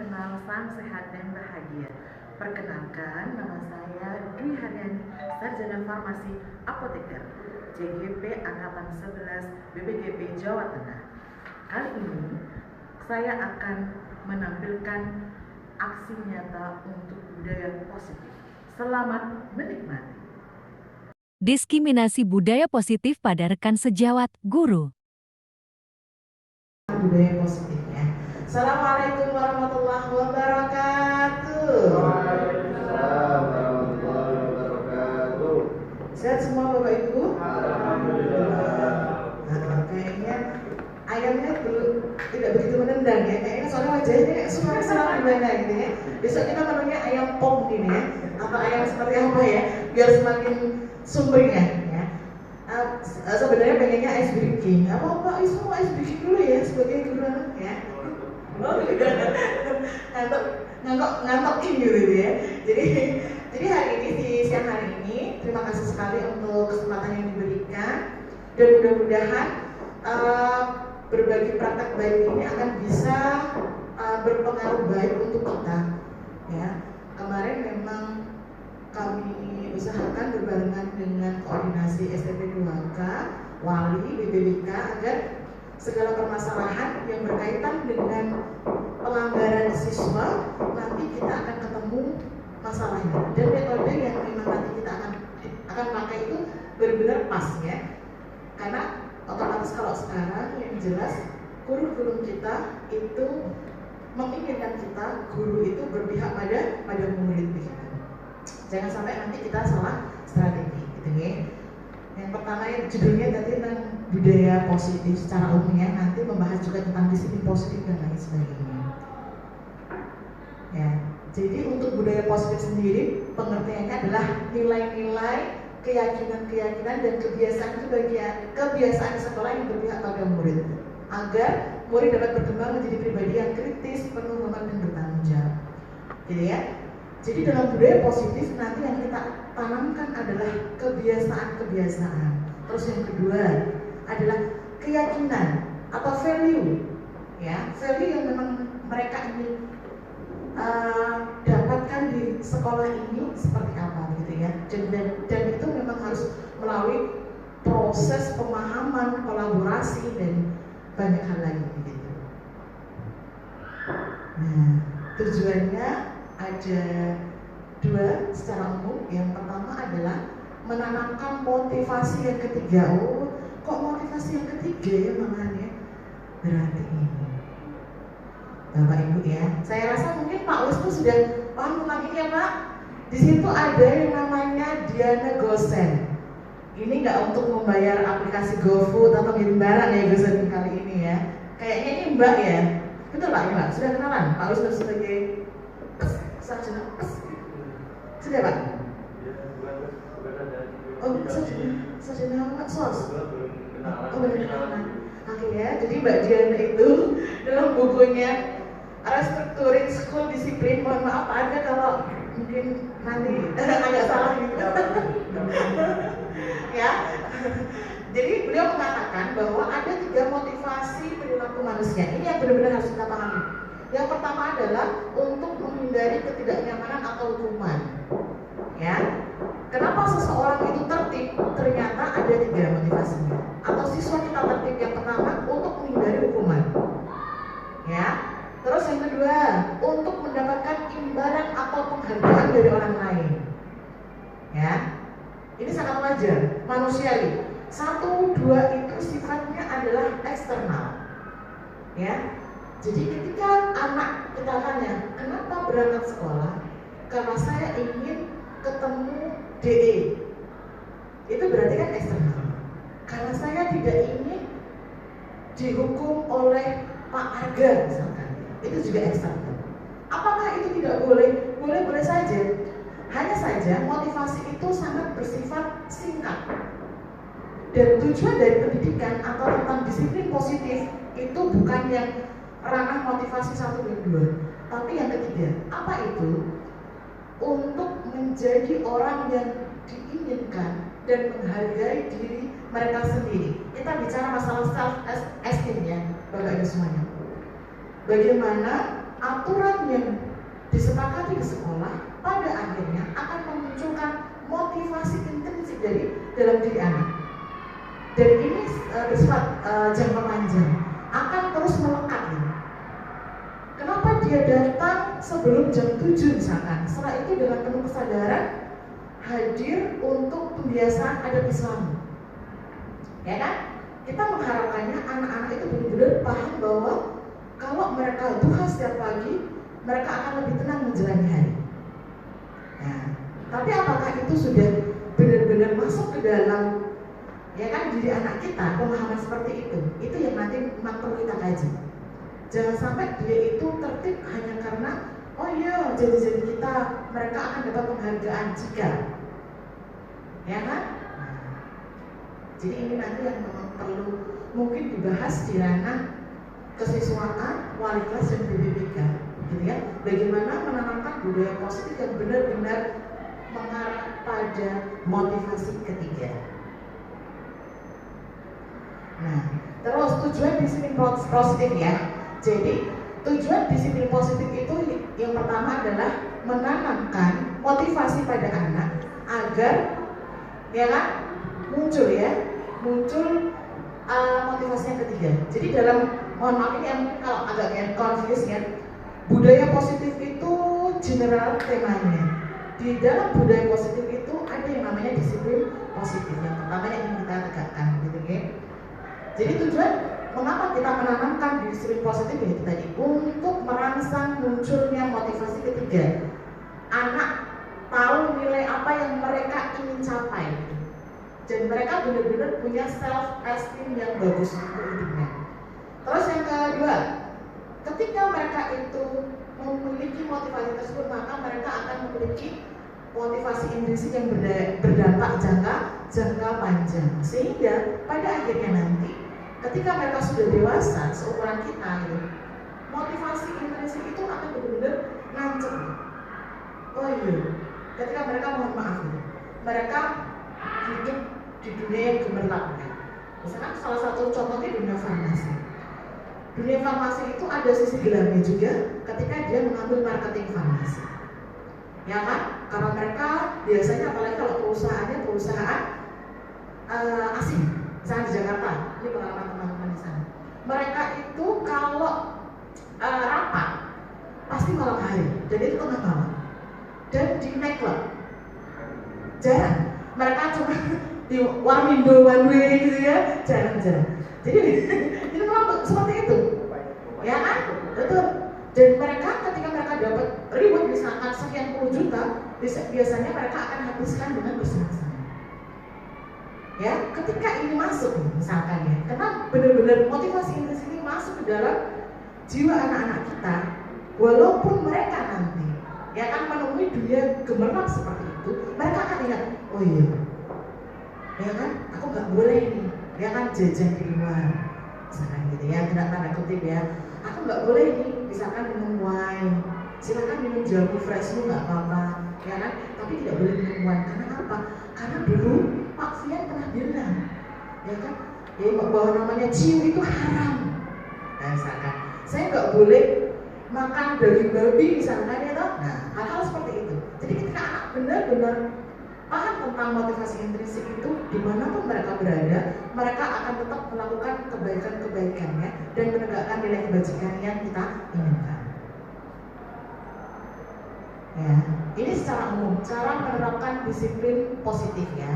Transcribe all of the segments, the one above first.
kenal sang sehat dan bahagia. Perkenalkan, nama saya Dwi Haryani, Sarjana Farmasi Apoteker, CGP Angkatan 11 BPJP Jawa Tengah. Kali ini saya akan menampilkan aksi nyata untuk budaya positif. Selamat menikmati. Diskriminasi budaya positif pada rekan sejawat guru. Budaya positifnya. Assalamualaikum warahmatullahi wabarakatuh. Waalaikumsalam warahmatullahi wabarakatuh. Sehat semua Bapak Ibu? Alhamdulillah. Kayaknya ayamnya dulu tidak begitu menendang ya. Kayaknya soalnya wajahnya kayak suara gimana gitu ya. Besok kita menunya ayam pom gini ya, atau ayam seperti apa ya, biar semakin sumbernya ya. Sebenarnya pengennya ice breaking. Apa itu mau ice breaking dulu ya sebagai guru anak ya. Ngantokin gitu ya. Jadi hari ini di siang hari ini terima kasih sekali untuk kesempatan yang diberikan dan mudah-mudahan berbagi praktek baik ini akan bisa berpengaruh baik untuk kita ya. Kemarin memang kami usahakan berbarengan dengan koordinasi STP 2K, Wali, BPBK agar segala permasalahan yang berkaitan dengan pelanggaran siswa nanti kita akan ketemu masalahnya dan metode yang memang nanti kita akan pakai itu benar-benar pas ya, karena otomatis kalau sekarang yang jelas kurikulum kita itu menginginkan kita guru itu berpihak pada murid begitu. Jangan sampai nanti kita salah strategi gitu ya. Yang pertama yang judulnya tadi tentang budaya positif secara umumnya, nanti membahas juga tentang disiplin positif dan lain sebagainya. Ya, jadi untuk budaya positif sendiri pengertiannya adalah nilai-nilai, keyakinan-keyakinan dan kebiasaan itu kebiasaan di sekolah yang berpihak pada murid agar murid dapat berkembang menjadi pribadi yang kritis, penuh hormat dan bertanggung jawab. Gitu ya. Jadi dalam budaya positif nanti yang kita tanamkan adalah kebiasaan-kebiasaan. Terus yang kedua adalah keyakinan atau value, ya, value yang memang mereka ingin dapatkan di sekolah ini seperti apa, gitu ya. Dan itu memang harus melalui proses pemahaman, kolaborasi dan banyak hal lagi, gitu. Nah, tujuannya ada dua secara umum. Yang pertama adalah menanamkan motivasi yang ketiga. Oh, kok motivasi yang ketiga ya makanya? Berarti ini Bapak Ibu ya. Saya rasa mungkin Pak Wisnu sudah paham tentang ini ya Pak. Di situ ada yang namanya Diana Gosen. Ini nggak untuk membayar aplikasi GoFood atau ngirim barang ya Gosen kali ini ya. Kayaknya ini Mbak ya. Betul Pak ya Mbak? Sudah kenalan Pak Wisnu sebagai sarjana sudah Pak? Oh, sarjana sos. Oh, benar kenalan. Oke ya, jadi Mbak Diana itu dalam bukunya Restructuring School Discipline, mohon maaf ada kalau mungkin nanti agak salah gitu. Ya. Jadi beliau mengatakan bahwa ada 3 motivasi perilaku manusia. Ini yang benar-benar harus kita pahami. Yang pertama adalah untuk menghindari ketidaknyamanan atau hukuman. Ya, kenapa seseorang itu tertib? Ternyata ada 3 motivasinya. Atau siswa kita tertib yang pertama untuk menghindari hukuman. Ya, terus yang kedua untuk mendapatkan imbalan atau penghargaan dari orang lain. Ya, ini sangat wajar, manusiawi. 1, 2 itu sifatnya adalah eksternal. Ya. Jadi ketika anak kita tanya, kenapa berangkat sekolah? Karena saya ingin ketemu DE. Itu berarti kan eksternal. Karena saya tidak ingin dihukum oleh Pak Arga misalkan. Itu juga eksternal. Apakah itu tidak boleh? Boleh-boleh saja. Hanya saja motivasi itu sangat bersifat singkat. Dan tujuan dari pendidikan atau tentang disiplin positif itu bukan yang ranah motivasi 1 dan 2, tapi yang ketiga. Apa itu? Untuk menjadi orang yang diinginkan dan menghargai diri mereka sendiri. Kita bicara masalah self esteem ya, Bapak Ibu semuanya. Bagaimana aturan yang disepakati di sekolah pada akhirnya akan memunculkan motivasi intrinsik dari dalam diri anak. Dan ini bersifat jangka panjang, akan terus melekat. Kenapa dia datang sebelum jam 7 misalkan? Setelah itu dengan penuh kesadaran hadir untuk pembiasaan adat Islam. Ya kan? Kita mengharapkannya anak-anak itu benar-benar paham bahwa kalau mereka duha setiap pagi, mereka akan lebih tenang menjalani hari. Nah, tapi apakah itu sudah benar-benar masuk ke dalam ya kan diri anak kita, pemahaman seperti itu? Itu yang nanti memang perlu kita kaji. Jangan sampai dia itu tertib hanya karena oh iya janji-janji kita, mereka akan dapat penghargaan jika ya kan? Jadi ini nanti yang memang perlu mungkin dibahas di ranah kesiswaan, wali kelas dan BBBK, gitu ya. Bagaimana menanamkan budaya positif yang benar-benar mengarah pada motivasi ketiga. Nah, terus tujuan disiplin positif ya. Jadi tujuan disiplin positif itu yang pertama adalah menanamkan motivasi pada anak agar ya kan muncul motivasi yang ketiga. Jadi dalam mohon maaf ini mungkin kalau agak confuse ya, budaya positif itu general temanya. Di dalam budaya positif itu ada yang namanya disiplin positif yang pertama yang ingin kita tegakkan gitu ya. Jadi tujuan mengapa kita menanamkan disiplin positif itu tadi untuk merangsang munculnya motivasi ketiga. Anak tahu nilai apa yang mereka ingin capai dan mereka benar-benar punya self esteem yang bagus untuk hidupnya. Terus yang kedua, ketika mereka itu memiliki motivasi tersebut, maka mereka akan memiliki motivasi intrinsik yang berdampak jangka panjang, sehingga pada akhirnya nanti ketika mereka sudah dewasa seukuran kita motivasi intrinsik itu akan benar-benar nancep. Oh iya, ketika mereka mohon maaf mereka hidup di dunia yang gemerlap. Misalkan salah satu contohnya dunia farmasi. Dunia farmasi itu ada sisi gelapnya juga ketika dia mengambil marketing farmasi. Ya kan? Karena mereka biasanya apalagi kalau perusahaan asing, misalnya di Jakarta, ini pengalaman teman-teman di sana. Mereka itu kalau rapat pasti malam hari, dan itu tengah malam. Dan di nightclub jarang. Mereka cuma di Warmindo one way gitu ya, jarang-jarang. Jadi itu memang seperti itu, ya kan? Betul. Dan mereka ketika mereka dapat reward misalkan sekian puluh juta, biasanya mereka akan habiskan dengan bersenang-senang. Ya, ketika ini masuk misalkan ya, karena benar-benar motivasi ini masuk ke dalam jiwa anak-anak kita, walaupun mereka nanti ya kan menemui dunia gemerlap seperti itu, mereka akan ingat, oh iya, ya kan, aku nggak boleh nih, ya kan jajan di luar, misalkan gitu ya, tidak tanda kutip ya, aku nggak boleh nih, misalkan minum wine, silakan minum jamu fresh lu nggak apa-apa, ya kan, tapi tidak boleh minum wine, karena apa? Karena dulu Pak Fian pernah bilang, ya kan, ya bahwa namanya ciu itu haram, nah misalkan, saya nggak boleh makan daging babi misalkan ya toh. Nah, hal-hal seperti itu. Jadi ketika anak benar-benar paham tentang motivasi intrinsik itu, dimanapun mereka berada, mereka akan tetap melakukan kebaikan-kebaikannya dan menegakkan nilai kebajikan yang kita inginkan. Ya, ini secara umum cara menerapkan disiplin positif ya.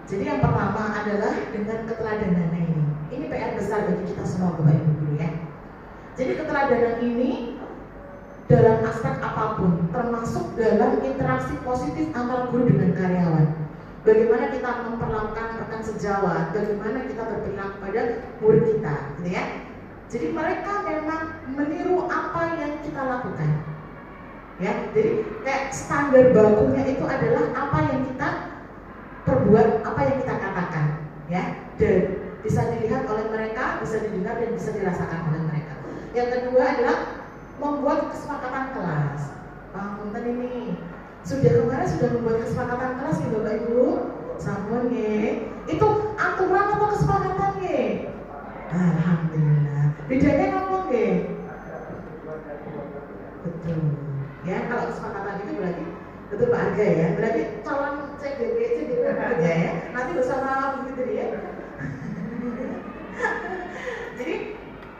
Jadi yang pertama adalah dengan keteladanan ini. Ini PR besar bagi kita semua Bapak Ibu guru ya. Jadi keteladanan ini dalam aspek apapun, termasuk dalam interaksi positif antara guru dengan karyawan. Bagaimana kita memperlakukan rekan sejawat, bagaimana kita berperilaku pada murid kita, gitu ya. Jadi mereka memang meniru apa yang kita lakukan. Ya, jadi kayak standar bakunya itu adalah apa yang kita perbuat, apa yang kita katakan, ya. Dan bisa dilihat oleh mereka, bisa didengar dan bisa dirasakan oleh mereka. Yang kedua adalah membuat kesepakatan kelas. Punten ini kemarin sudah membuat kesepakatan kelas ya Bapak Ibu. Sampun nggih. Itu aturan atau kesepakatan nggih? Alhamdulillah. Bedanya apa nggih? Ya, kalau kesepakatan itu berarti betul Pak Arga ya. Berarti calon CDP aja ya. Nanti bersama begitu ya. Jadi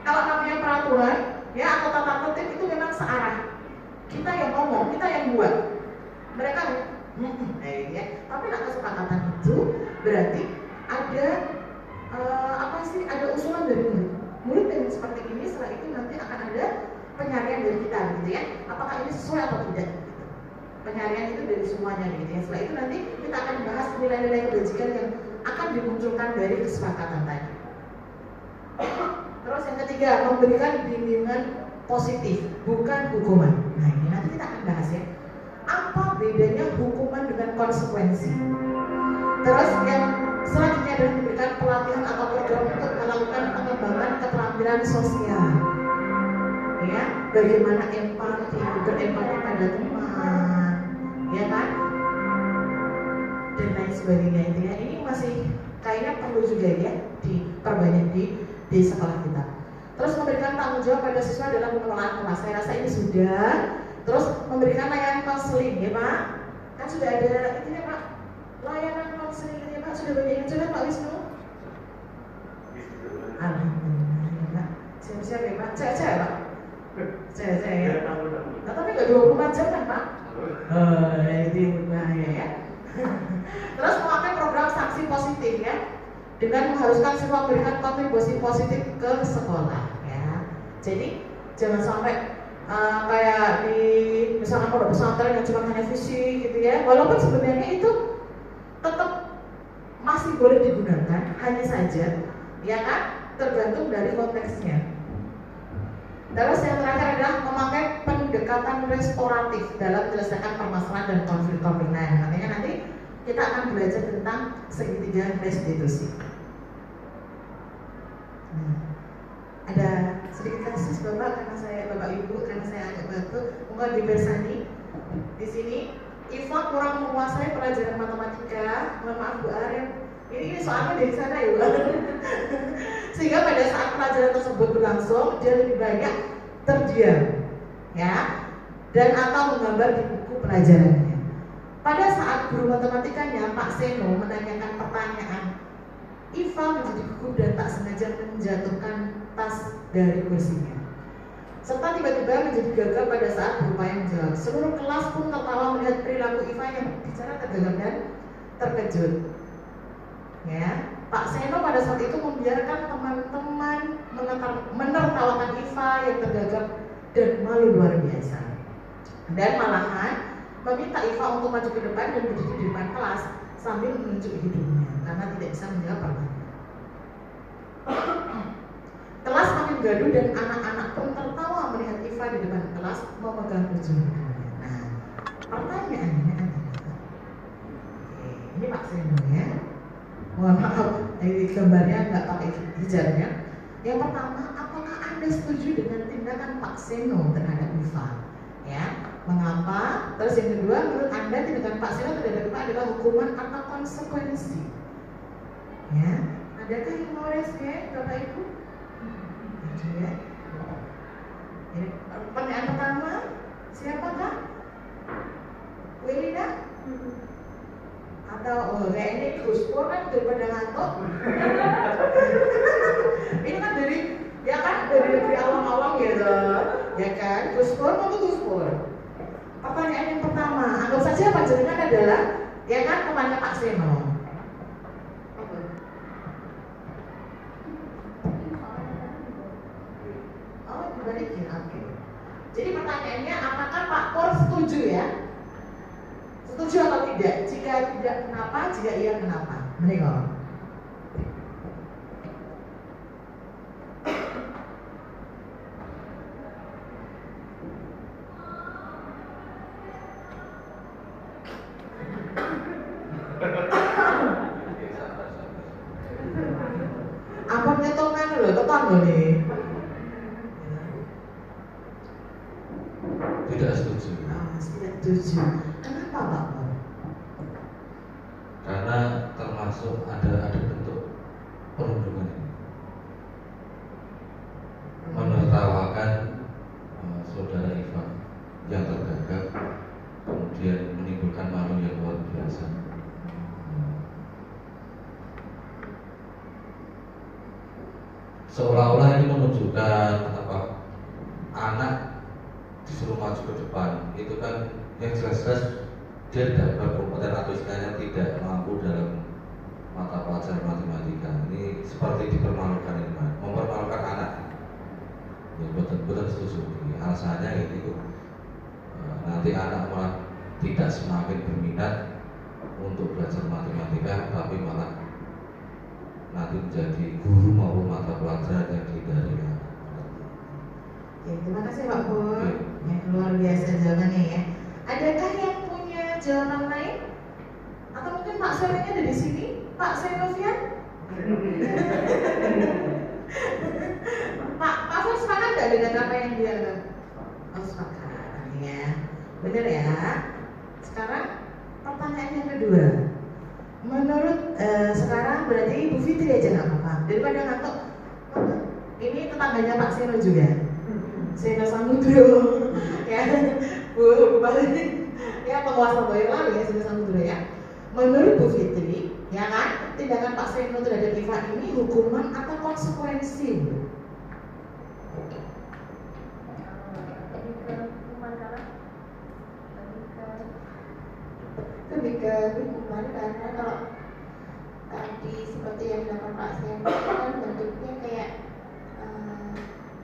kalau namanya peraturan ya atau tata tertib itu memang searah. Kita yang ngomong, kita yang buat. Mereka ya. Tapi nak kesepakatan itu berarti ada apa sih? Ada usulan dari murid. Murid dengan seperti ini, setelah itu nanti akan ada penyarian dari kita, gitu ya. Apakah ini sesuai atau tidak? Gitu. Penyarian itu dari semuanya, gitu ya. Setelah itu nanti kita akan bahas nilai-nilai kebajikan yang akan dimunculkan dari kesepakatan tadi. Terus yang ketiga, memberikan bimbingan positif, bukan hukuman. Nah ini nanti kita akan bahas ya. Apa bedanya hukuman dengan konsekuensi? Terus yang selanjutnya adalah memberikan pelatihan atau program untuk melakukan pengembangan keterampilan sosial. Ya, bagaimana empati, berempati pada teman, ya kan? Dan lain sebagainya itu ya. Ini masih kayaknya perlu juga ya diperbanyak di sekolah kita. Terus memberikan tanggung jawab pada siswa dalam pengelolaan kelas. Saya rasa ini sudah. Terus memberikan layanan konseling ya Pak. Kan sudah ada ini ya Pak. Layanan konseling ini Pak sudah banyak yang coba Pak Wisnu. Alhamdulillah ya Pak. Siap-siap ya Pak. Cek Pak. Cek ya. Nah, tapi nggak 24 jam kan Pak? Itu bahaya ya. Terus memakai program sanksi positif ya, dengan mengharuskan siswa memberikan kontribusi positif ke sekolah ya. Jadi jangan sampai kayak di misalkan pondok pesantren yang cuma hanya fisik gitu ya, walaupun sebenarnya itu tetap masih boleh digunakan, hanya saja ya kan tergantung dari konteksnya. Terus yang terakhir adalah memakai pendekatan restoratif dalam menyelesaikan permasalahan dan konflik-konflik. Nah, nantinya nanti kita akan belajar tentang segitiga restitusi. Ada sedikit kasus Bapak karena saya Bapak Ibu karena saya agak batuk, mungkin di Bersani di sini Iva kurang menguasai pelajaran matematika. Mohon maaf Bu Arif. Ini soalnya dari sana ya Bu. Sehingga pada saat pelajaran tersebut berlangsung dia lebih banyak terdiam ya dan atau menggambar di buku pelajarannya. Pada saat guru matematikanya Pak Seno menanyakan pertanyaan, Iva menjadi gugup dan tak sengaja menjatuhkan tas dari kursinya, serta tiba-tiba menjadi gagal pada saat berupaya menjawab. Seluruh kelas pun tertawa melihat perilaku Iva yang bicara tergagap dan terkejut. Ya, Pak Seno pada saat itu membiarkan teman-teman menertawakan Iva yang tergagap dan malu luar biasa. Dan malahan meminta Iva untuk maju ke depan dan berdiri di depan kelas sambil menunjuk hidungnya karena tidak bisa menjawab pertanyaan. Kelas makin gaduh dan anak-anak pun tertawa melihat Iva di depan kelas memegang ujung hidungnya. Nah, pertanyaannya adalah, ini Pak Seno ya. Mohon maaf, ini gambarnya nggak pakai hijabnya. Yang pertama, apakah Anda setuju dengan tindakan Pak Seno terhadap Iva? Ya, mengapa? Terus yang kedua, menurut Anda tindakan Pak Seno terhadap Iva adalah hukuman atau konsekuensi? Ya, adakah yang mau respon, Bapak Ibu? Ya. Pertanyaan pertama, siapakah? Wilina? Atau kayak ini Gus Pur kan daripada ngantuk. Ini kan dari ya kan dari negeri awang-awang gitu, ya kan Gus Pur atau Gus Pur. Pertanyaan yang pertama, anggap saja panjenengan adalah ya kan temannya Pak Seno. Oh dibalikin, oke. Jadi pertanyaannya apakah Pak Pur setuju ya? Setuju atau tidak? Jika tidak, kenapa? Jika iya, kenapa? Menengok. Apa nyetongan loh, teton loh nih. Tidak setuju. Tidak setuju. Kenapa Pak Pur? Karena termasuk ada bentuk perundungan ini. Menertawakan saudara Iva yang tergagap depan itu kan yang jelas-jelas dia tidak berkompeten atau istilahnya tidak mampu dalam mata pelajaran matematika. Ini seperti dipermalukan ini, Pak. Mempermalukan anak. Ya betul-betul setuju. Alasannya itu nanti anak malah tidak semakin berminat untuk belajar matematika, tapi malah nanti menjadi guru maupun mata pelajaran yang dihindari. Oke, terima kasih Pak Pur. Ya, luar biasa jawabannya ya. Adakah yang punya jawaban lain? Atau mungkin Pak Senovian ada di sini? Pak Senovian? Pak Pur sepakat nggak dengan apa yang dia bilang? Oh, sepakat ya. Benar ya. Sekarang pertanyaan yang kedua. Menurut sekarang berarti Bu Fitri aja nggak apa-apa. Daripada ngantuk, ini tetangganya Pak Seno juga. Seno Samudro, ya, Bu Bupati, ya penguasa Boyolali ya, Seno Samudro ya. Menurut Bu Fitri, ya kan, tindakan Pak Seno terhadap Iva ini hukuman atau konsekuensi? Lebih ke hukuman karena kalau tadi seperti yang dilakukan Pak Seno kan bentuknya kayak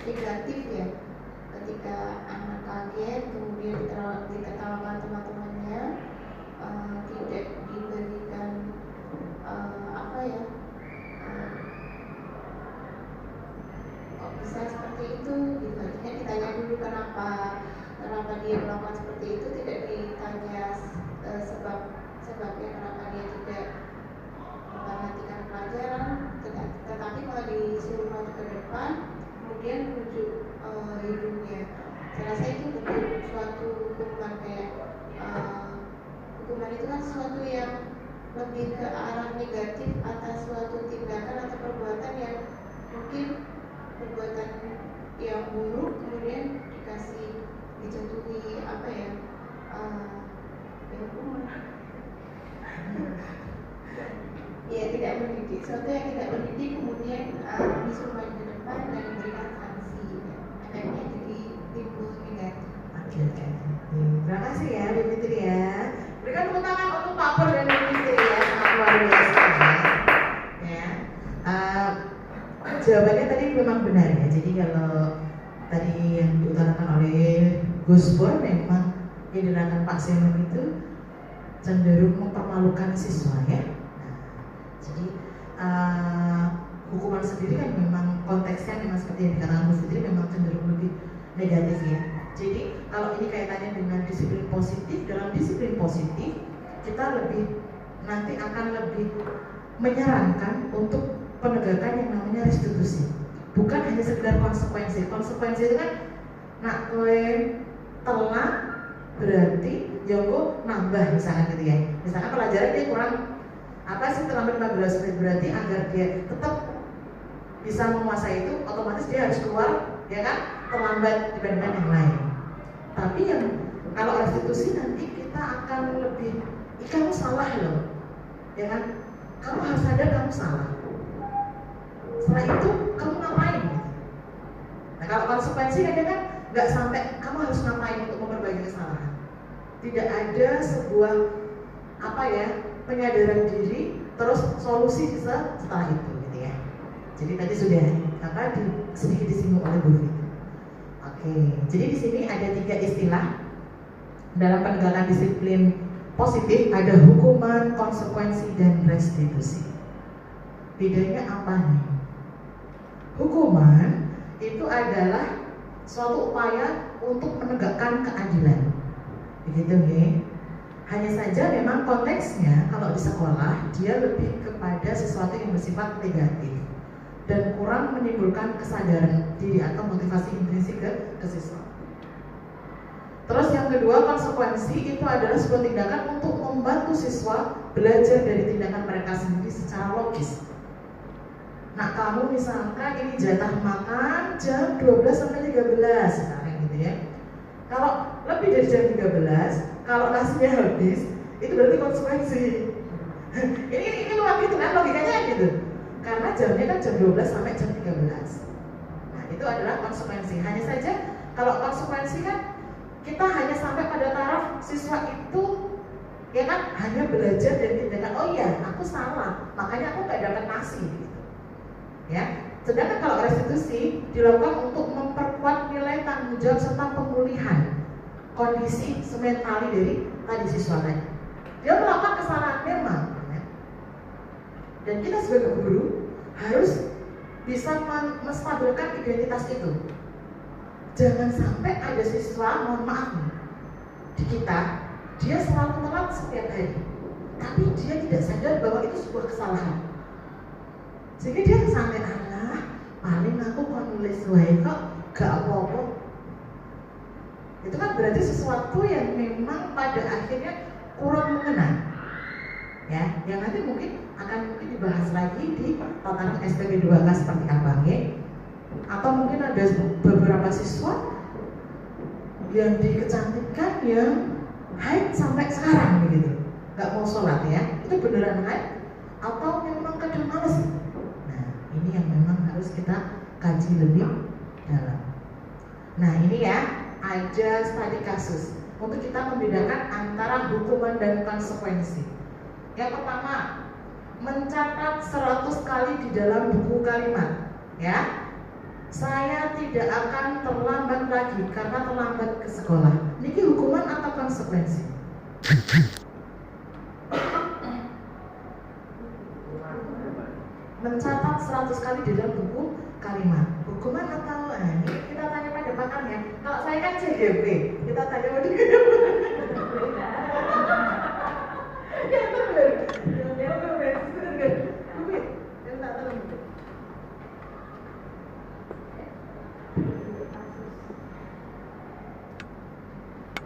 negatif ya, ketika anak kaget kemudian ditertawakan teman-temannya, tidak diberikan apa ya, kok bisa seperti itu gitu. Artinya ditanya dulu kenapa dia melakukan seperti itu, tidak ditanya sebabnya kenapa dia tidak memperhatikan pelajaran, tetapi malah disuruh maju ke depan kemudian menuju hidungnya. Saya rasa itu bentuk suatu hukuman, kayak hukuman itu kan sesuatu yang lebih ke arah negatif atas suatu tindakan atau perbuatan yang mungkin perbuatan yang buruk kemudian dikasih dijatuhi apa ya, hukuman. Ya tidak mendidik, sesuatu yang tidak mendidik kemudian disuruh maju ke depan dan diberikan sanksi, efeknya jadi timbul negatif. Oke. Terima kasih ya Bu Fitri ya. Berikan tepuk tangan untuk Pak Pur dan Bu Fitri ya, sangat luar biasa ya. Jawabannya tadi memang benar ya. Jadi kalau tadi yang diutarakan oleh Gus Pur, memang yang dilakukan Pak Seno itu cenderung mempermalukan siswa ya. Jadi hukuman sendiri kan memang konteksnya memang seperti yang dikatakan Bu Fitri, memang cenderung lebih negatif ya. Jadi kalau ini kaitannya dengan disiplin positif, dalam disiplin positif kita nanti akan lebih menyarankan untuk penegakan yang namanya restitusi, bukan hanya sekedar konsekuensi. Konsekuensi itu kan nak kowe telat berarti Yoko nambah misalkan gitu ya. Misalkan pelajaran dia kurang apa sih, terlambat 15 menit, berarti agar dia tetap bisa menguasai itu, otomatis dia harus keluar ya kan, terlambat dibandingkan yang lain. Tapi yang kalau restitusi nanti kita akan lebih, kamu salah loh ya kan, kamu harus sadar kamu salah, setelah itu kamu ngapain gitu. Nah kalau konsekuensi kadang kan nggak sampai kamu harus ngapain untuk memperbaiki kesalahan, tidak ada sebuah apa ya, penyadaran diri terus solusi setelah itu gitu ya. Jadi tadi sudah sedikit disinggung oleh Bu Fitri. Oke, jadi di sini ada 3 istilah dalam penegakan disiplin positif, ada hukuman, konsekuensi, dan restitusi. Bedanya apa nih? Hukuman itu adalah suatu upaya untuk menegakkan keadilan, begitu ya. Hanya saja memang konteksnya kalau di sekolah dia lebih kepada sesuatu yang bersifat negatif dan kurang menimbulkan kesadaran diri atau motivasi intrinsik ke siswa. Terus yang kedua, konsekuensi itu adalah sebuah tindakan untuk membantu siswa belajar dari tindakan mereka sendiri secara logis. Nah kamu misalkan ini jatah makan jam 12 sampai 13 misalkan gitu ya. Kalau lebih dari jam 13, kalau nasinya habis, itu berarti konsekuensi. ini luar gitu kan, logikanya gitu. Karena jamnya kan jam 12 sampai jam 13. Nah itu adalah konsekuensi. Hanya saja kalau konsekuensi kan kita hanya sampai pada taraf siswa itu ya kan hanya belajar dan tindakan, oh iya aku salah makanya aku gak dapat nasi gitu. Ya, sedangkan kalau restitusi dilakukan untuk memperkuat nilai tanggung jawab serta pemulihan kondisi sementali dari tadi siswa tadi. Dia melakukan kesalahan memang ya. Dan kita sebagai guru harus bisa menstabilkan identitas itu. Jangan sampai ada siswa, mohon maaf nih, di kita, dia selalu telat setiap hari, tapi dia tidak sadar bahwa itu sebuah kesalahan. Sehingga dia sampai paling aku mau nulis wae kok gak apa-apa. Itu kan berarti sesuatu yang memang pada akhirnya kurang mengena. Ya, yang nanti mungkin akan dibahas lagi di tatanan SPP 2K seperti apa ya. Atau mungkin ada beberapa siswa yang dikecantikan yang haid sampai sekarang begitu, nggak mau sholat ya, itu beneran haid atau memang kadang males? Nah ini yang memang harus kita kaji lebih dalam. Nah ini ya ada studi kasus untuk kita membedakan antara hukuman dan konsekuensi. Yang pertama, mencatat 100 kali di dalam buku kalimat ya. Saya tidak akan terlambat lagi karena terlambat ke sekolah. Ini hukuman atau konsekuensi? Mencatat 100 kali di dalam buku kalimat. Hukuman atau ini kita tanya pada pakarnya. Kalau saya kan CGP, kita tanya pada ya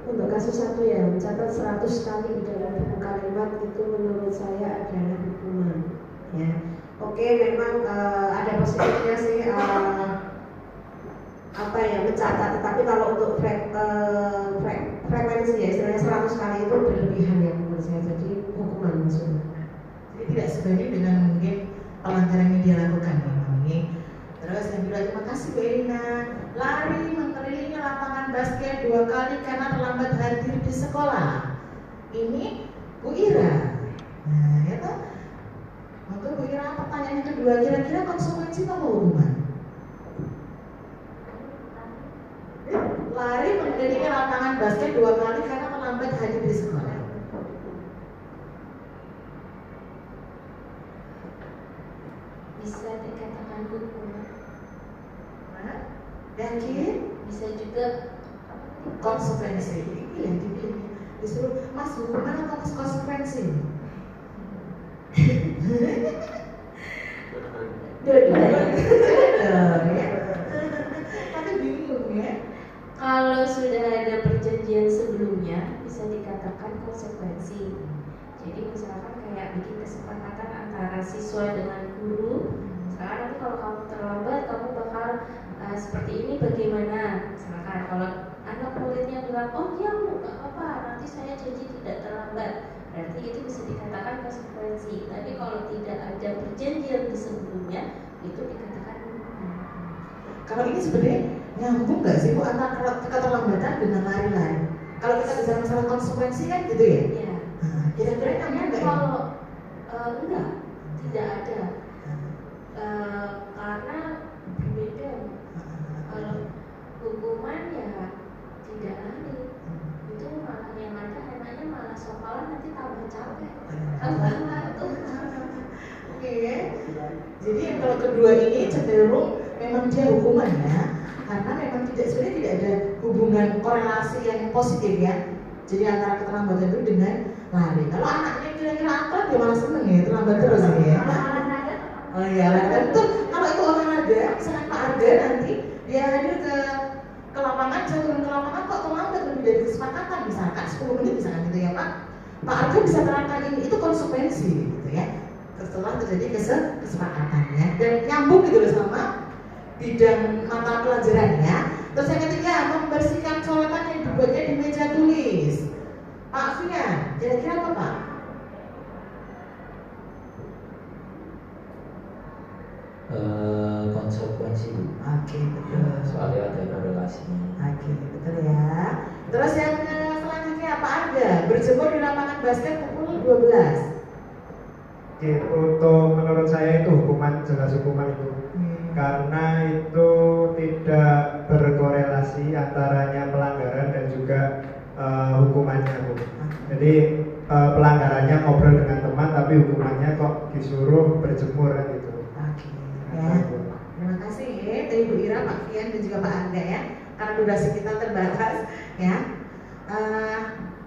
Untuk kasus satu ya, mencatat 100 kali di dalam buku kalimat itu menurut saya adalah hukuman. Ya, oke, memang ada positifnya sih apa ya mencatat, tetapi kalau untuk frekuensi ya istilahnya 100 kali itu berlebihan ya menurut saya, jadi hukuman maksudnya. Jadi tidak sebanding dengan mungkin pelanggaran yang dia lakukan ya Mami. Terus yang bilang terima kasih Bu Irina, lari mengelilingi lapangan basket 2 kali karena terlambat hadir di sekolah. Ini Bu Ira. Nah ya toh. Maka Bu Ira, pertanyaan yang kedua, kira-kira konsekuensi atau hukuman? Lari mengelilingi lapangan basket 2 kali karena terlambat hadir di sekolah. Bisa dikatakan hukuman. Yakin? Bisa juga Konsekuensi. Ini yang dipilih. Disuruh Mas hukuman atau konsekuensi? Dua-duanya. Tapi bingung ya. kalau sudah ada perjanjian sebelumnya bisa dikatakan konsekuensi. Jadi misalkan kayak bikin kesepakatan antara siswa dengan guru. Misalkan nanti kalau kamu terlambat kamu bakal seperti ini bagaimana? Misalkan kalau anak muridnya bilang oh iya Bu nggak apa-apa nanti saya janji tidak terlambat, berarti itu bisa dikatakan konsekuensi. Tapi kalau tidak ada perjanjian di sebelumnya itu dikatakan hukuman. Kalau ini sebenarnya nyambung nggak sih Bu antara keterlambatan dengan lari-lari? Kalau kita bicara masalah konsekuensi kan gitu ya? Ya. Nah, kira-kira nyambung nggak ya? Kalau enggak, tidak ada. Karena berbeda. Kalau hukuman ya tidak lari, itu malah yang ada anaknya malah sekolah nanti tambah capek, tambah ngantuk. Oke. Jadi yang kalau kedua ini cenderung memang dia hukuman ya, karena memang sebenarnya tidak ada hubungan korelasi yang positif ya. Jadi antara keterlambatan itu dengan lari. Kalau anaknya kira-kira apa dia malah seneng ya terlambat terus ya. Oh iya, olahraga betul. Kalau itu olahraga, misalkan Pak Arga nanti dia hadir ke lapangan, jauh turun ke lapangan kok terlambat lebih dari kesepakatan, misalkan 10 menit misalkan gitu ya Pak. Pak Arga bisa terangkan ini, itu konsekuensi gitu ya. Setelah terjadi kesepakatannya dan nyambung gitu loh sama bidang mata pelajarannya. Terus yang ketiga, membersihkan coretan yang dibuatnya di meja tulis. Pak Fian, kira-kira apa Pak? Konsekuensi. Oke, betul. Soalnya ada korelasinya. Oke, betul ya. Terus yang selanjutnya apa ada? Berjemur di lapangan basket pukul 12. Oke, untuk menurut saya itu hukuman, jelas hukuman itu. Karena itu tidak berkorelasi antaranya pelanggaran dan juga hukumannya, Bu. Jadi pelanggarannya ngobrol dengan teman, tapi hukumannya kok disuruh berjemur kan gitu. Oke, ya. Terima kasih ya, Ibu Ira, Pak Fian dan juga Pak Angga ya. Karena durasi kita terbatas, ya.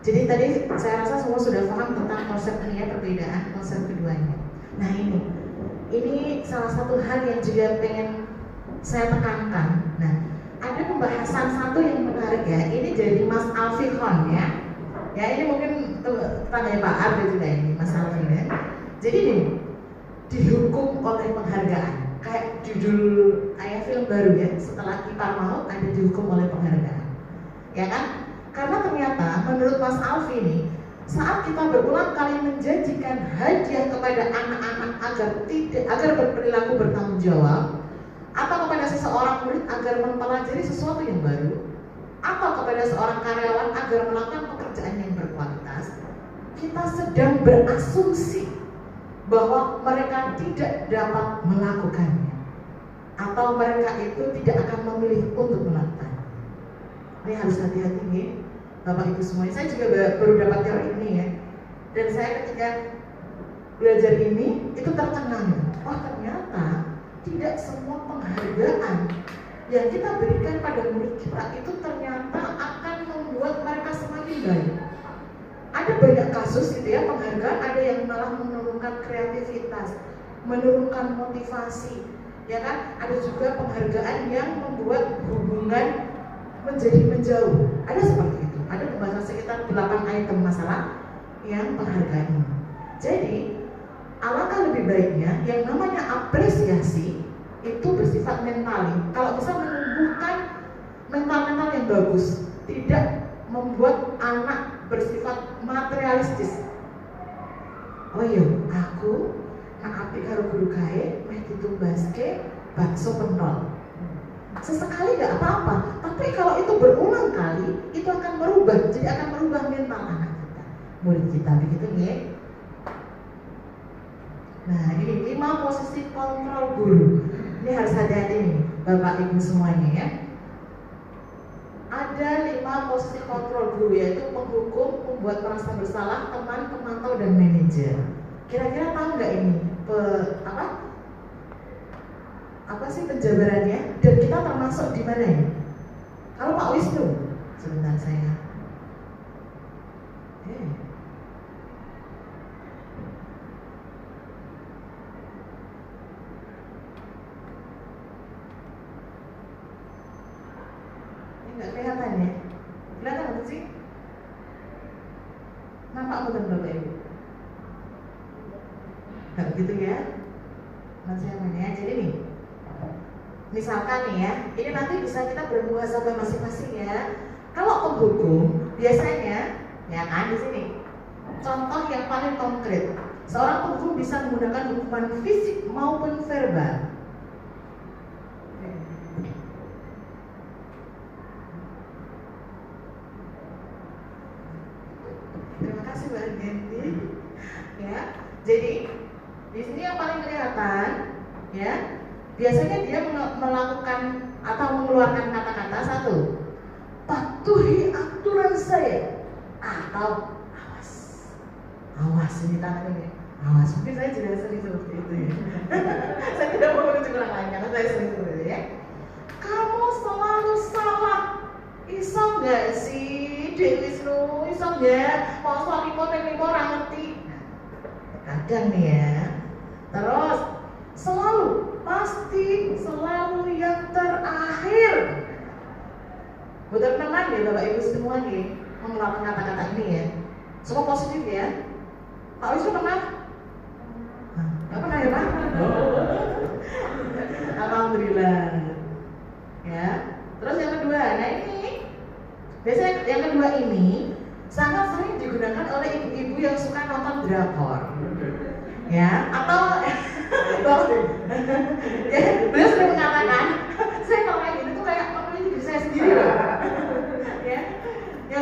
Jadi tadi saya rasa semua sudah paham tentang konsep ini ya, perbedaan konsep keduanya. Nah ini salah satu hal yang juga pengen saya tekankan. Nah, ada pembahasan satu yang menarik ya. Ini dari Mas Alfihon ya. Ya ini mungkin tanya Pak Arda juga ini, Mas Alfihon ya. Jadi nih, dihukum oleh penghargaan. Kayak judul film baru ya, setelah Kipar Maut ada dihukum oleh penghargaan. Ya kan? Karena ternyata menurut Mas Alfi ini, saat kita berulang kali menjanjikan hadiah kepada anak-anak agar berperilaku bertanggung jawab, atau kepada seseorang murid agar mempelajari sesuatu yang baru, atau kepada seorang karyawan agar melakukan pekerjaan yang berkualitas, kita sedang berasumsi bahwa mereka tidak dapat melakukannya, atau mereka itu tidak akan memilih untuk melakukannya. Ini harus hati-hati nih, Bapak Ibu semuanya. Saya juga baru dapat teori ini ya. Dan saya ketika belajar ini itu tercengang. Oh ternyata tidak semua penghargaan yang kita berikan pada murid kita itu ternyata akan membuat mereka semakin baik. Ada banyak kasus gitu ya, penghargaan ada yang malah menurunkan kreativitas, menurunkan motivasi, ya kan? Ada juga penghargaan yang membuat hubungan menjadi menjauh. Ada seperti itu. Ada pembahasan sekitar 8 item masalah yang penghargaan ini. Jadi alangkah lebih baiknya yang namanya apresiasi itu bersifat mentali. Kalau bisa menumbuhkan mental-mental yang bagus, tidak membuat anak bersifat materialistis. Oh iya, aku nak apik karo guru kae meh ditumbaske bakso pentol. Sesekali nggak apa-apa, tapi kalau itu berulang kali, itu akan merubah, jadi akan merubah mental anak kita, murid kita, begitu ya. Nah ini 5 posisi kontrol guru. Ini harus hati-hati nih, Bapak Ibu semuanya ya. Ada 5 posisi kontrol guru, yaitu penghukum, membuat merasa bersalah, teman, pemantau, dan manajer. Kira-kira tahu nggak ini apa sih penjabarannya, dan kita termasuk di mana ini? Kalau Pak Wisnu, sebentar saya. Ini nggak kelihatan ya? Kelihatan nggak sih? Nampak betul Bapak Ibu? Nggak begitu ya? Nanti saya mana ya? Jadi nih. Misalkan nih ya, ini nanti bisa kita bermuhasabah masing-masing ya. Kalau penghukum biasanya, ya kan di sini, contoh yang paling konkret, seorang penghukum bisa menggunakan hukuman fisik maupun verbal. Terima kasih Mbak Argenti. Ya, jadi di sini yang paling kelihatan, ya. Biasanya dia melakukan atau mengeluarkan kata-kata satu, patuhi aturan saya, atau awas ini tangan ini, awas. Mungkin saya juga sering seperti itu ya. Saya tidak mau menunjuk orang lain karena saya sering seperti itu ya. Kamu selalu salah, iso nggak sih, Dek Wisnu, iso nggak? Mau suami poten orang ngerti. Kadang nih ya. Terus selalu pasti selalu yang terakhir. Betul tenang ya Bapak Ibu semua nih mengeluarkan kata-kata ini ya. Semua positif ya. Pak Wisnu pernah? Nggak pernah ya Pak? Alhamdulillah. Ya. Terus yang kedua, nah ini biasanya yang kedua ini sangat sering digunakan oleh ibu-ibu yang suka nonton drakor. Ya, atau ya, beliau sering mengatakan, saya kalau kayak gitu tuh kayak memiliki diri saya sendiri loh. Ya, yang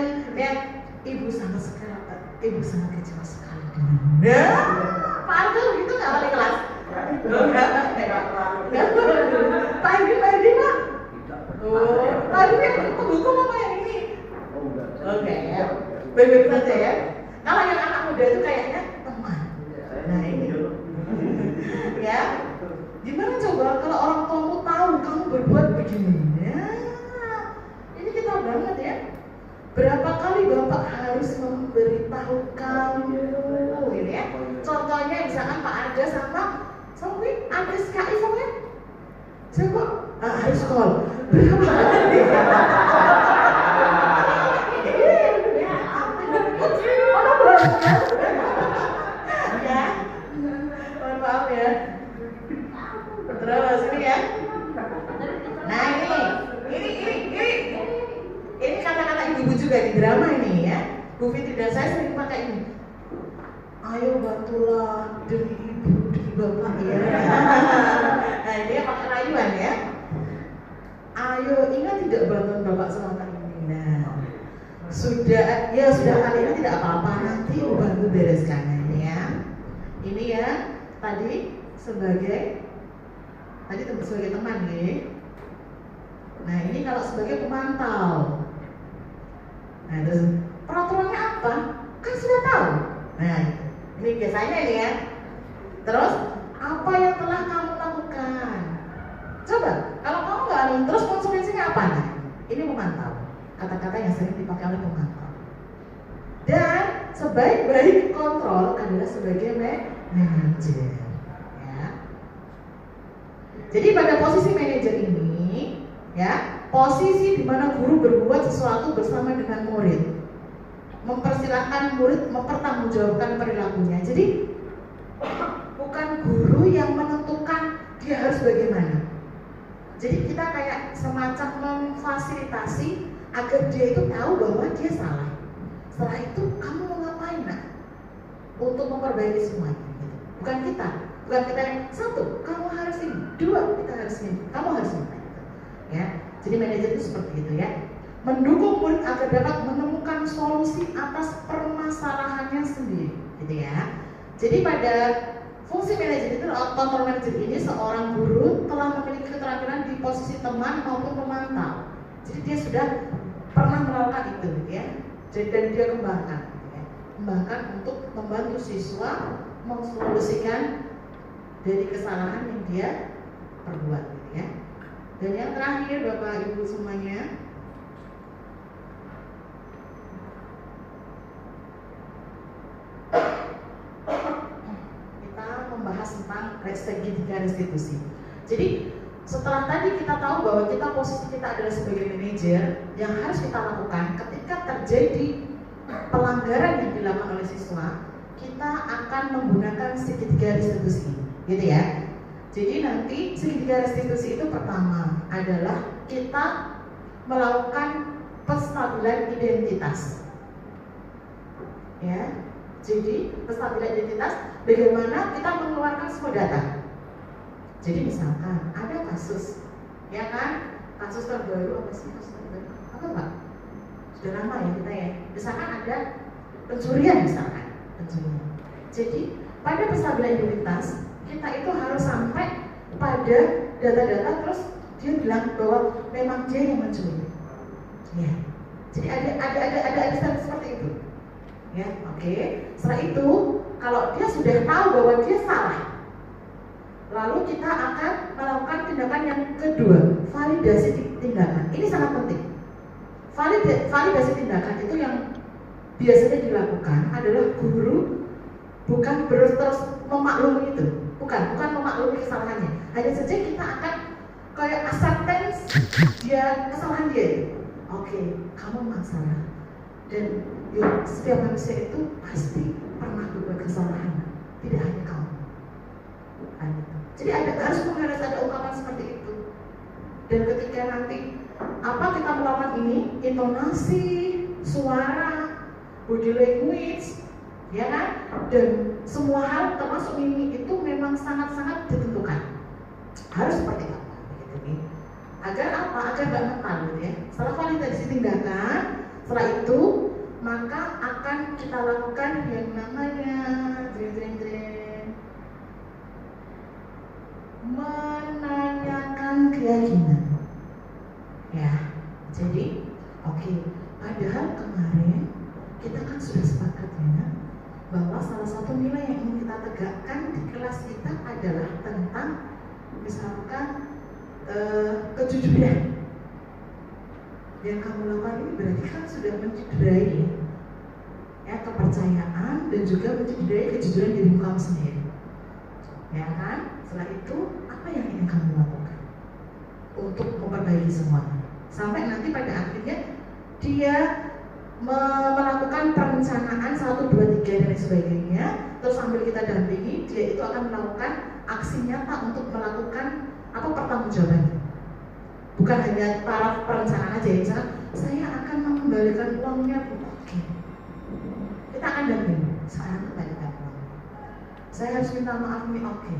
kelas. Pak Edi Pak. Oh, Pak Edi yang penghukum apa yang ini? Oke ya, baik-baik saja ya. Kalau yang anak muda itu kayaknya teman. Nah ini, ya. Gimana coba kalau orang tuamu tahu kamu berbuat begini? Ya, ini kita banget ya. Berapa kali bapak harus memberitahu kamu, ini ya. Contohnya misalkan Pak Arda sama Anda SKI sama siapa? Harus call. Berapa kali? Ya, mohon maaf ya. Terus ini ya. Nah ini kata-kata ibu-ibu juga di drama ini ya. Bu Fitri dan saya sering pakai ini. Ayo bantulah demi ibu, demi bapak ya. Nah ini ya pakai rayuan ya. Ayo ingat tidak bantuan bapak selama ini. Nah sudah kali ini tidak apa-apa, nanti bantu bereskan ini ya. Ini ya tadi sebagai teman nih. Nah ini kalau sebagai pemantau. Nah terus peraturannya apa? Kan sudah tahu. Nah ini biasanya ini ya. Terus apa yang telah kamu lakukan? Coba kalau kamu nggak terus konsekuensinya apa nih? Ini pemantau. Kata-kata yang sering dipakai oleh pemantau. Dan sebaik-baik kontrol adalah sebagai manajer. Jadi pada posisi manajer ini, ya, posisi di mana guru berbuat sesuatu bersama dengan murid, mempersilahkan murid mempertanggungjawabkan perilakunya. Jadi bukan guru yang menentukan dia harus bagaimana. Jadi kita kayak semacam memfasilitasi agar dia itu tahu bahwa dia salah. Setelah itu kamu mau ngapain nak? Untuk memperbaiki semuanya. Bukan kita yang satu, kamu harus ini, dua, kita harus ini, kamu harus ini. Ya, jadi manajer itu seperti itu ya. Mendukung murid agar dapat menemukan solusi atas permasalahannya sendiri, gitu ya. Jadi pada fungsi manajer itu, kontrol manajer ini seorang guru telah memiliki keterampilan di posisi teman maupun pemantau. Jadi dia sudah pernah melakukan itu, gitu ya. Jadi dan dia kembangkan, gitu ya. Kembangkan untuk membantu siswa mensolusikan dari kesalahan yang dia perbuat, gitu ya. Dan yang terakhir Bapak Ibu semuanya, kita membahas tentang segitiga restitusi. Jadi setelah tadi kita tahu bahwa posisi kita adalah sebagai manajer, yang harus kita lakukan ketika terjadi pelanggaran yang dilakukan oleh siswa, kita akan menggunakan segitiga restitusi, gitu ya. Jadi nanti segitiga restitusi itu pertama adalah kita melakukan penstabilan identitas. Ya. Jadi penstabilan identitas bagaimana kita mengeluarkan semua data. Jadi misalkan ada kasus, ya kan? Kasus terbaru apa sih kasus terbaru? Apa Pak? Sudah lama ya kita ya. Misalkan ada pencurian misalkan, pencurian. Jadi pada penstabilan identitas kita itu harus sampai pada data-data terus dia bilang bahwa memang dia yang mencuri. Ya. Jadi ada step seperti itu. Ya, oke. Setelah itu kalau dia sudah tahu bahwa dia salah, lalu kita akan melakukan tindakan yang kedua, validasi tindakan. Ini sangat penting. Validasi tindakan itu yang biasanya dilakukan adalah guru bukan terus memaklumi itu. Bukan memaklumi kesalahannya. Hanya saja kita akan kayak acceptance dia kesalahan dia. Oke, kamu memang salah. Dan setiap manusia itu pasti pernah berbuat kesalahan. Tidak hanya kamu. Jadi harus ada ungkapan seperti itu. Dan ketika nanti kita melakukan ini, intonasi, suara, body language, ya kan? Dan semua hal termasuk mimik itu memang sangat-sangat ditentukan. Harus seperti apa? Begitu nih. Agar apa? Agar nggak mental, gitu ya. Setelah validasi tindakan, setelah itu maka akan kita lakukan yang namanya menanyakan keyakinan. Ya, jadi oke. Padahal kemarin kita kan sudah sepakat ya bahwa salah satu nilai yang ingin kita tegakkan di kelas kita adalah tentang misalkan kejujuran. Yang kamu lakukan ini berarti kan sudah mencederai ya kepercayaan dan juga mencederai kejujuran diri kamu sendiri. Ya kan? Setelah itu apa yang ingin kamu lakukan untuk memperbaiki semuanya sampai nanti pada akhirnya dia melakukan perencanaan 1, 2, 3 dan sebagainya, terus sambil kita dampingi dia itu akan melakukan aksi nyata untuk melakukan apa pertanggungjawaban. Bukan hanya para perencanaan aja ya, misalkan saya akan mengembalikan uangnya, oke. Kita akan dampingi, sekarang kembalikan uang. Saya harus minta maaf nih, oke.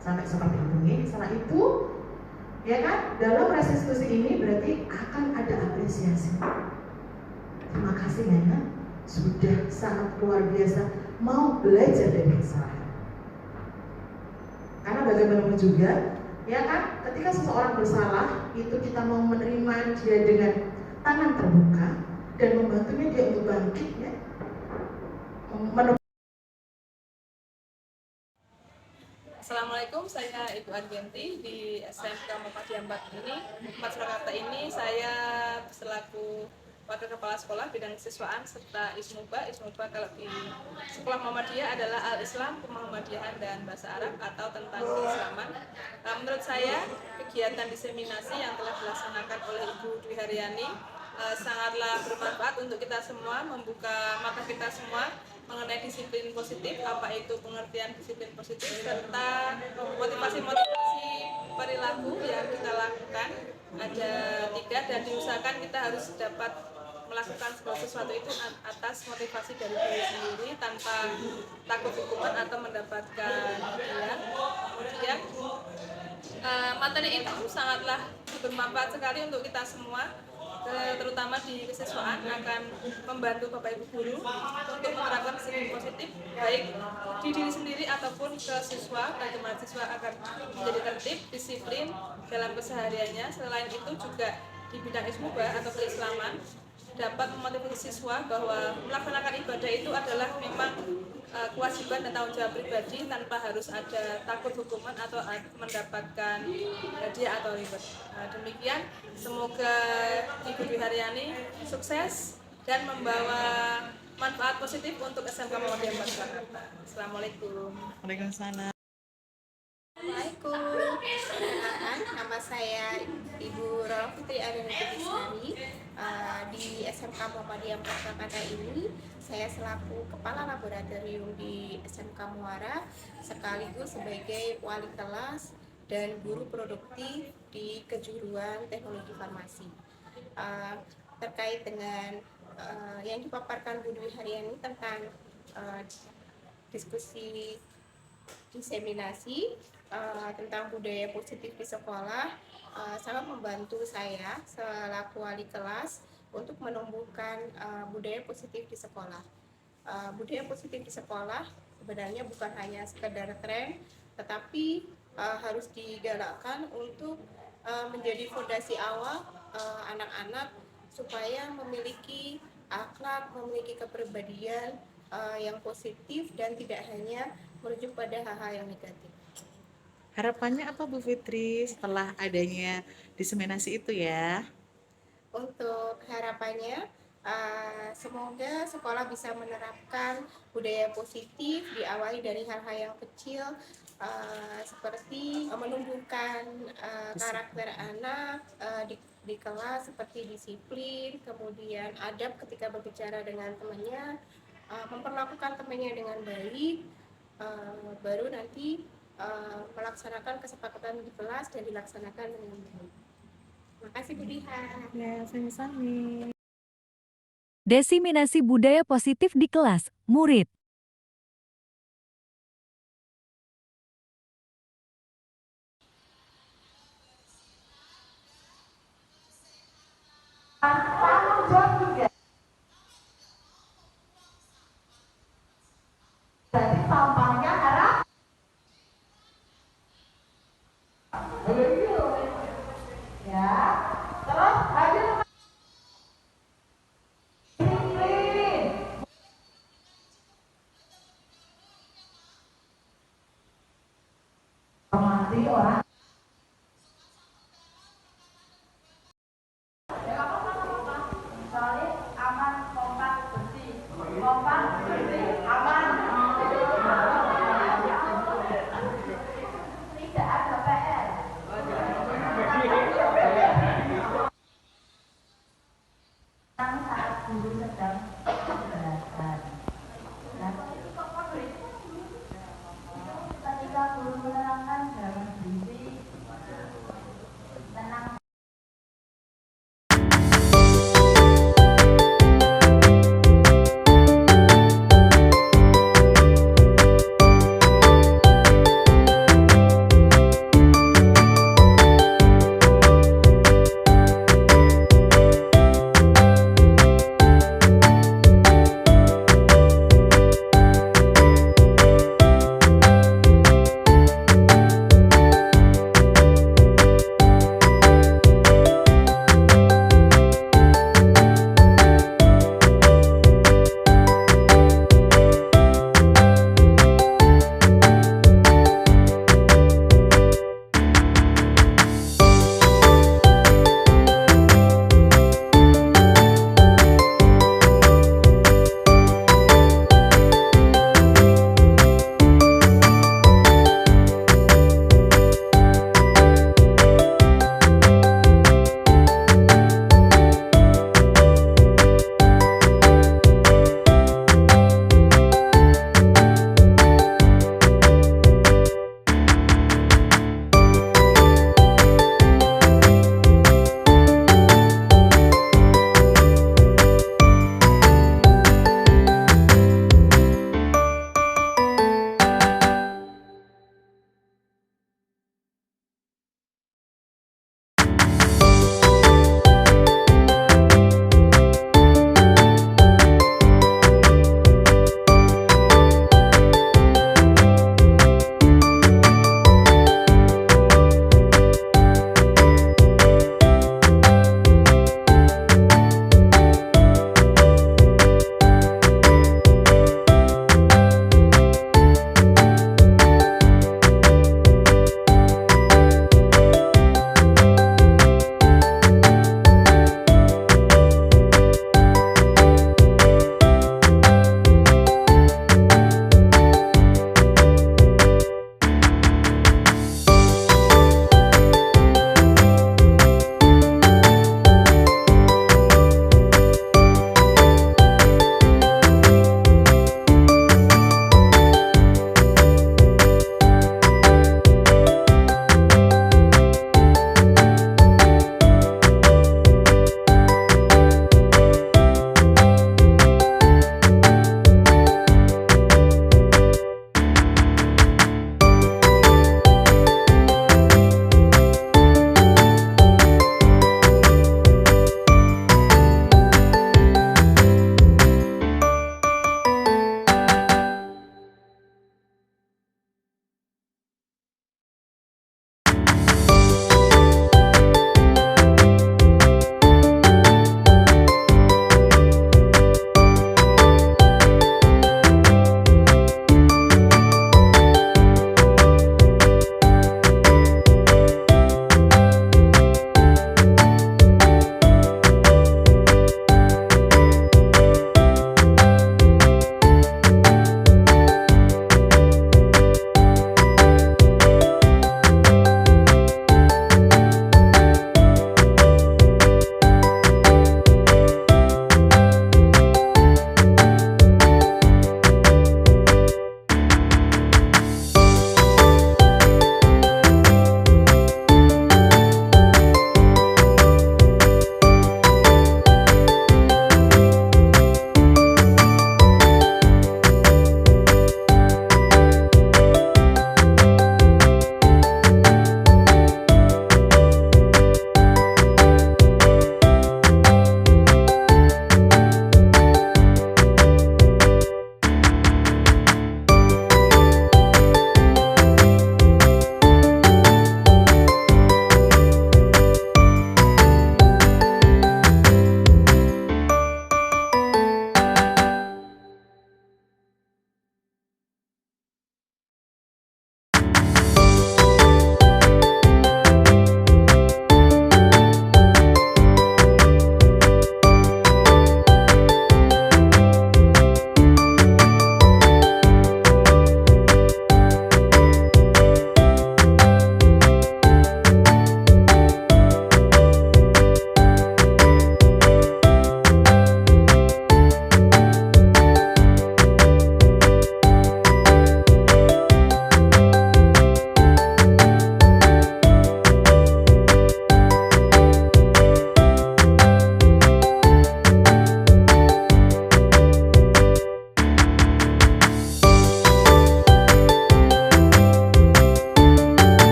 Sampai seperti itu nih. Setelah itu, ya kan, dalam restitusi ini berarti akan ada apresiasi. Terima kasih Nana, sudah sangat luar biasa mau belajar dari kesalahan. Karena bagaimanapun juga, ya kan, ketika seseorang bersalah, itu kita mau menerima dia dengan tangan terbuka dan membantunya dia untuk bangkit ya. Assalamualaikum, saya Ibu Argenti di SMK Muhammadiyah 4 ini. Surakarta ini saya selaku Wakil Kepala Sekolah Bidang Kesiswaan serta Ismuba. Ismuba kalau di Sekolah Muhammadiyah adalah Al-Islam, Muhammadiyahan, dan Bahasa Arab atau tentang keislaman. Menurut saya, kegiatan diseminasi yang telah dilaksanakan oleh Ibu Dwi Haryani sangatlah bermanfaat untuk kita semua, membuka mata kita semua mengenai disiplin positif, apa itu pengertian disiplin positif, serta motivasi-motivasi perilaku yang kita lakukan. Ada 3 dan diusahakan kita harus dapat melakukan sesuatu itu atas motivasi dari diri sendiri tanpa takut hukuman atau mendapatkan hadiah. Kemudian materi itu sangatlah bermanfaat sekali untuk kita semua, terutama di kesiswaan, akan membantu Bapak Ibu guru untuk menerapkan disiplin positif baik di diri sendiri ataupun ke siswa, bagaimana siswa akan menjadi tertib, disiplin dalam kesehariannya. Selain itu juga di bidang ismuba atau keislaman dapat memotivasi siswa bahwa melaksanakan ibadah itu adalah memang kewajiban dan tanggung jawab pribadi tanpa harus ada takut hukuman atau mendapatkan hadiah atau reward. Demikian, semoga Ibu Dwi Haryani sukses dan membawa manfaat positif untuk SMK Muhammadiyah 4 Surakarta. Assalamualaikum. Waalaikumsalam. Assalamualaikum. Perkenalkan, nama saya Ibu Roro Fitri Arianti di SMK Muhammadiyah 4 Surakarta ini. Saya selaku Kepala Laboratorium di SMK Muara sekaligus sebagai wali kelas dan guru produktif di kejuruan teknologi farmasi. Terkait dengan yang dipaparkan Bu Dwi Haryani tentang diskusi diseminasi tentang budaya positif di sekolah, sangat membantu saya selaku wali kelas untuk menumbuhkan budaya positif di sekolah. Budaya positif di sekolah sebenarnya bukan hanya sekedar tren, tetapi harus digalakkan untuk menjadi fondasi awal anak-anak supaya memiliki akhlak, memiliki kepribadian yang positif dan tidak hanya merujuk pada hal-hal yang negatif. Harapannya apa Bu Fitri setelah adanya diseminasi itu ya? Untuk harapannya, semoga sekolah bisa menerapkan budaya positif diawali dari hal-hal yang kecil, seperti menumbuhkan karakter anak di kelas seperti disiplin, kemudian adab ketika berbicara dengan temannya, memperlakukan temannya dengan baik, baru nanti melaksanakan kesepakatan di kelas dan dilaksanakan dengan baik. Terima kasih Bu Diha. Ya, sami-sami. Diseminasi budaya positif di kelas, murid. Tanggung jawab juga. Jadi tampaknya harap Jadi orang soalnya aman, kompak, bersih, kompak, bersih, aman. Tidak ada PR. Saat guru sedang belajar. Ketika guru menerangkan jangan berisik, tenang.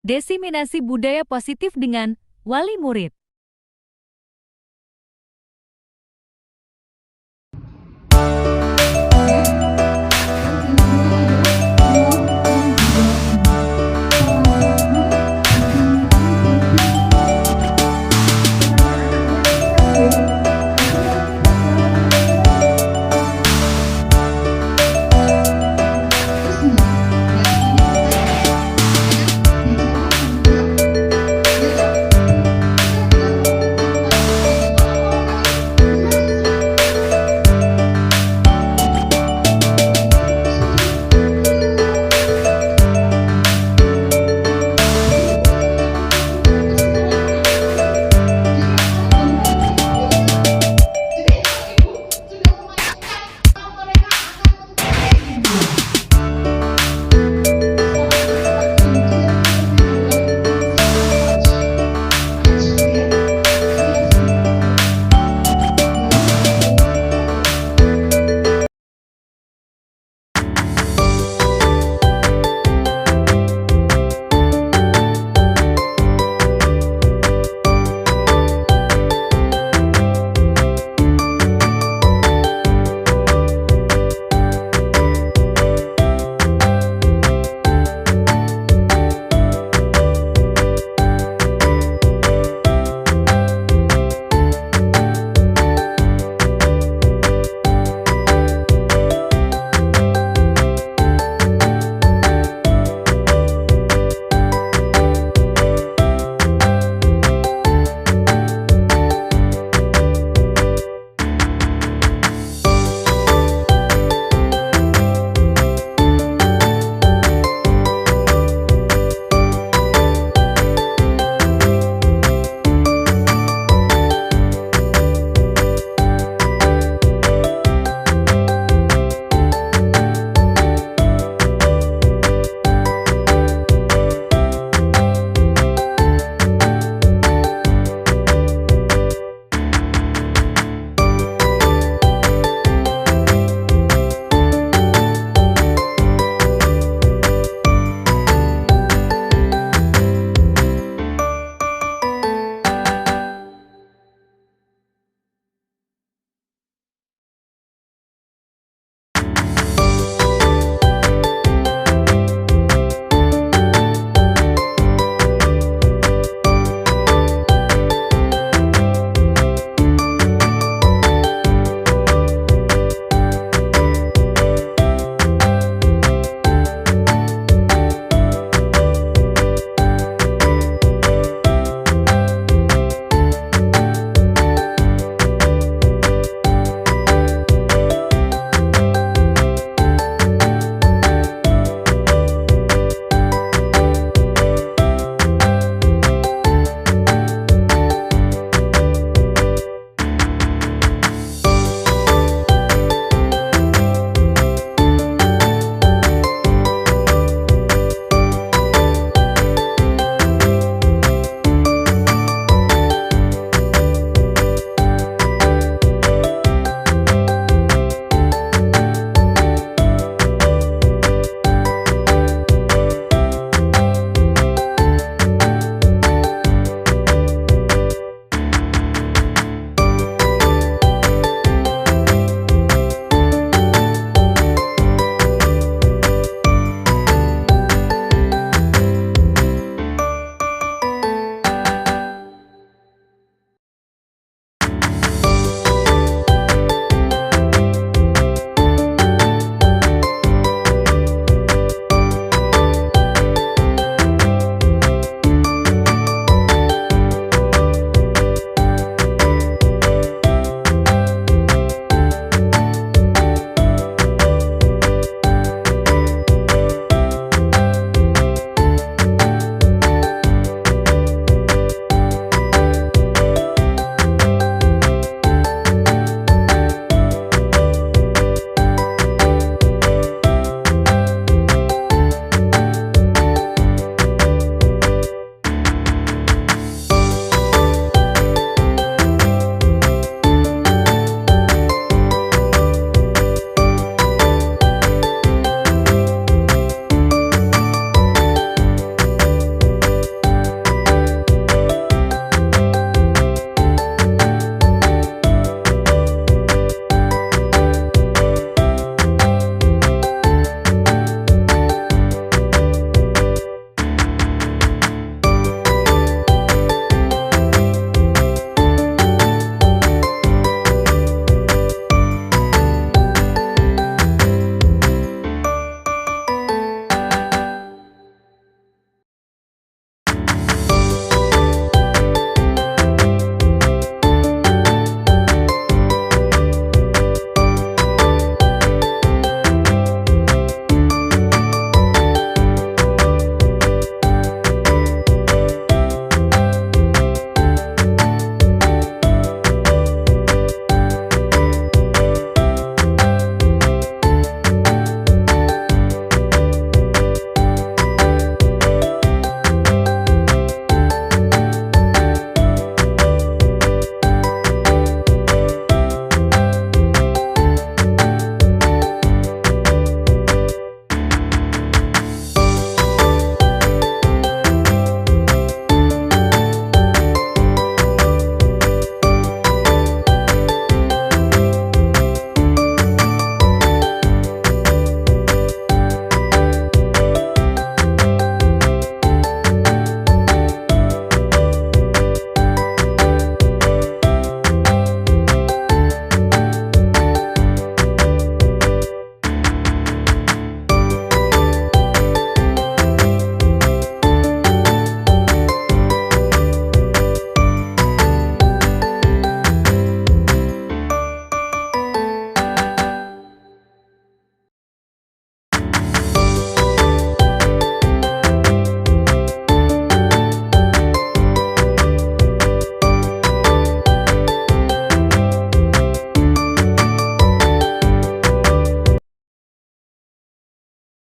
Desiminasi budaya positif dengan wali murid.